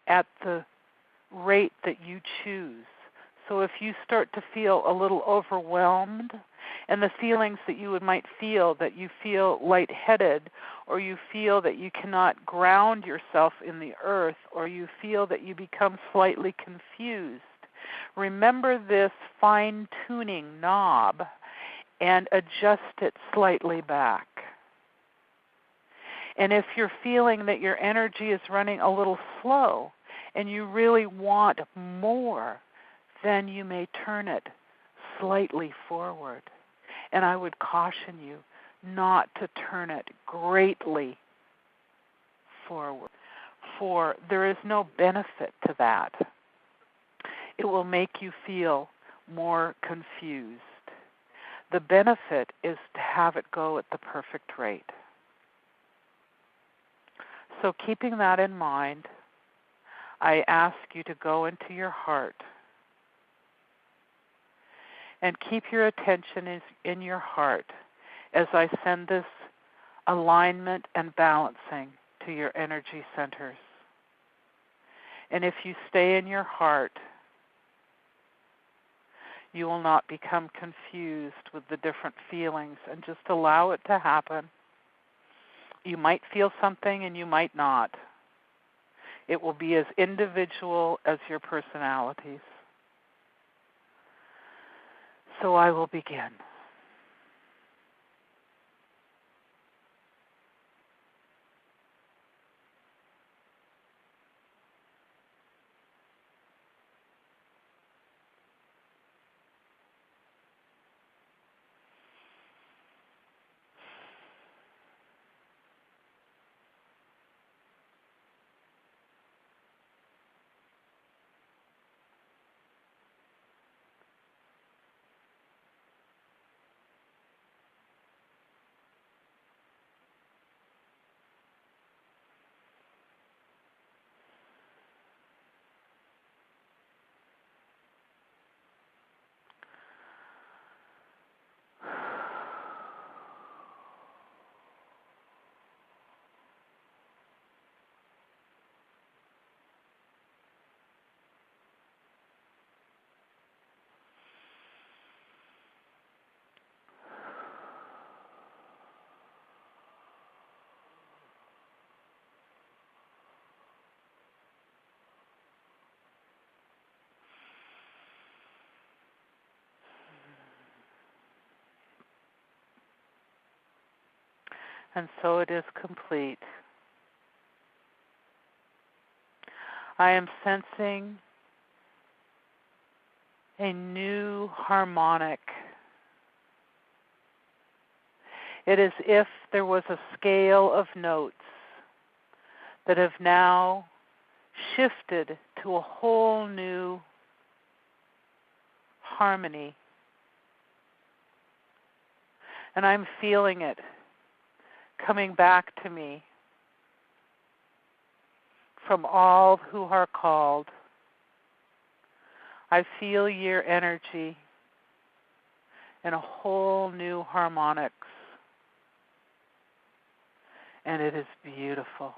at the rate that you choose. So if you start to feel a little overwhelmed, and the feelings that you might feel, that you feel lightheaded, or you feel that you cannot ground yourself in the earth, or you feel that you become slightly confused, remember this fine-tuning knob and adjust it slightly back. And if you're feeling that your energy is running a little slow and you really want more, then you may turn it slightly forward. And I would caution you not to turn it greatly forward, for there is no benefit to that. It will make you feel more confused. The benefit is to have it go at the perfect rate. So keeping that in mind, I ask you to go into your heart and keep your attention in your heart as I send this alignment and balancing to your energy centers. And if you stay in your heart, you will not become confused with the different feelings, and just allow it to happen. You might feel something and you might not. It will be as individual as your personalities. So I will begin. And so it is complete. I am sensing a new harmonic. It is as if there was a scale of notes that have now shifted to a whole new harmony. And I'm feeling it coming back to me from all who are called. I feel your energy in a whole new harmonics, and it is beautiful.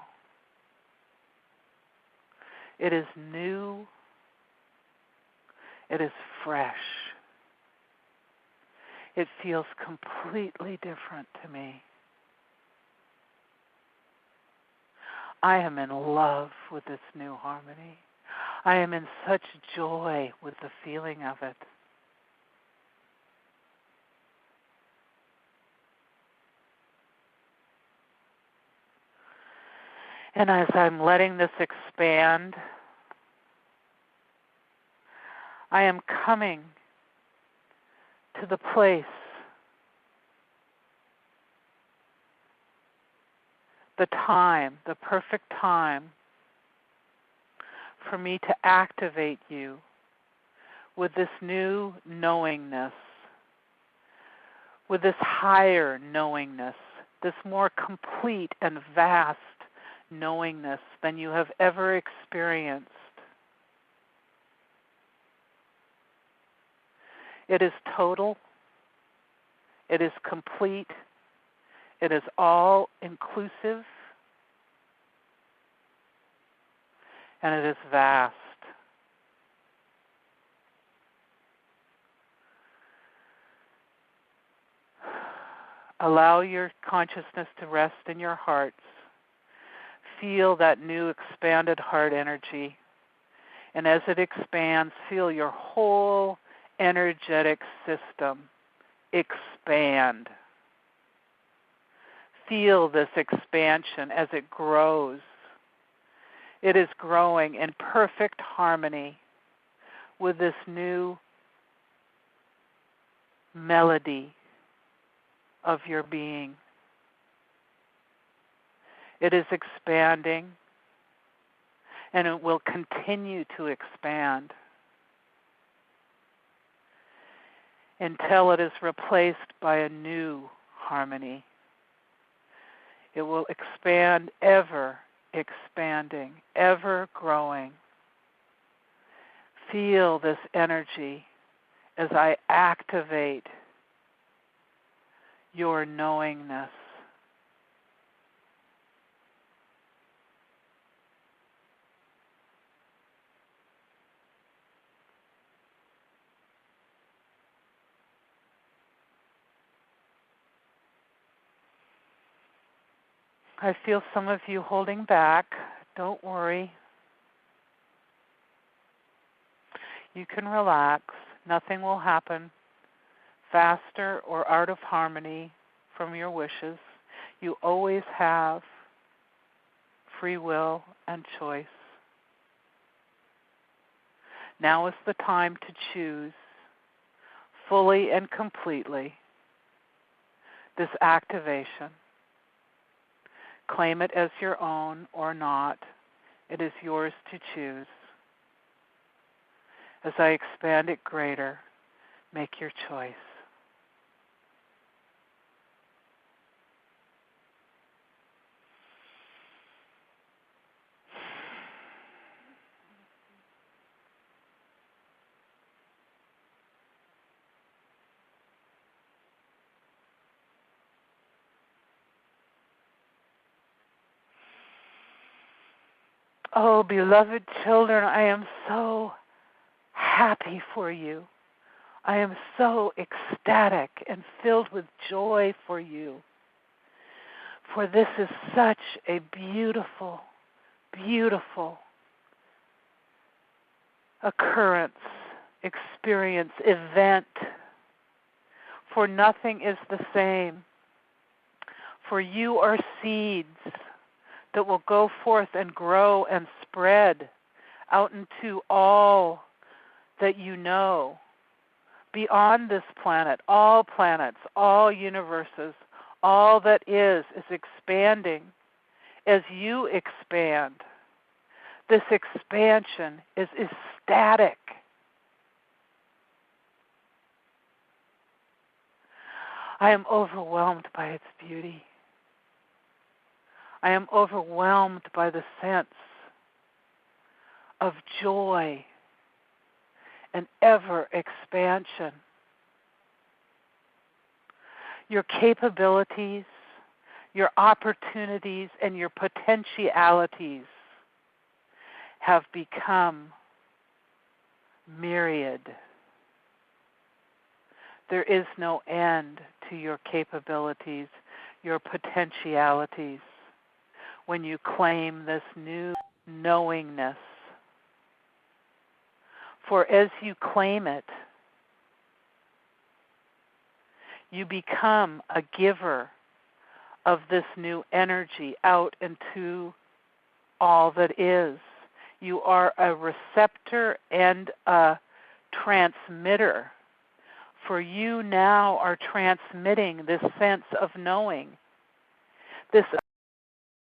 It is new. It is fresh. It feels completely different to me. I am in love with this new harmony. I am in such joy with the feeling of it. And as I'm letting this expand, I am coming to the place, the time, the perfect time for me to activate you with this new knowingness, with this higher knowingness, this more complete and vast knowingness than you have ever experienced. It is total. It is complete. It is all inclusive. and it is vast. Allow your consciousness to rest in your hearts. Feel that new expanded heart energy. And as it expands, feel your whole energetic system expand. Feel this expansion as it grows. It is growing in perfect harmony with this new melody of your being. It is expanding, and it will continue to expand until it is replaced by a new harmony. It will expand, ever expanding, ever growing. Feel this energy as I activate your knowingness. I feel some of you holding back. Don't worry. You can relax. Nothing will happen faster or out of harmony from your wishes. You always have free will and choice. Now is the time to choose fully and completely this activation. Claim it as your own or not. It is yours to choose. As I expand it greater, make your choice. Oh, beloved children, I am so happy for you. I am so ecstatic and filled with joy for you. For this is such a beautiful, beautiful occurrence, experience, event. For nothing is the same. For you are seeds that will go forth and grow and spread out into all that you know, beyond this planet, all planets, all universes, all that is expanding as you expand. This expansion is ecstatic. I am overwhelmed by its beauty. I am overwhelmed by the sense of joy and ever expansion. Your capabilities, your opportunities, and your potentialities have become myriad. There is no end to your capabilities, your potentialities, when you claim this new knowingness. For as you claim it, you become a giver of this new energy out into all that is. You are a receptor and a transmitter. For you now are transmitting this sense of knowing, this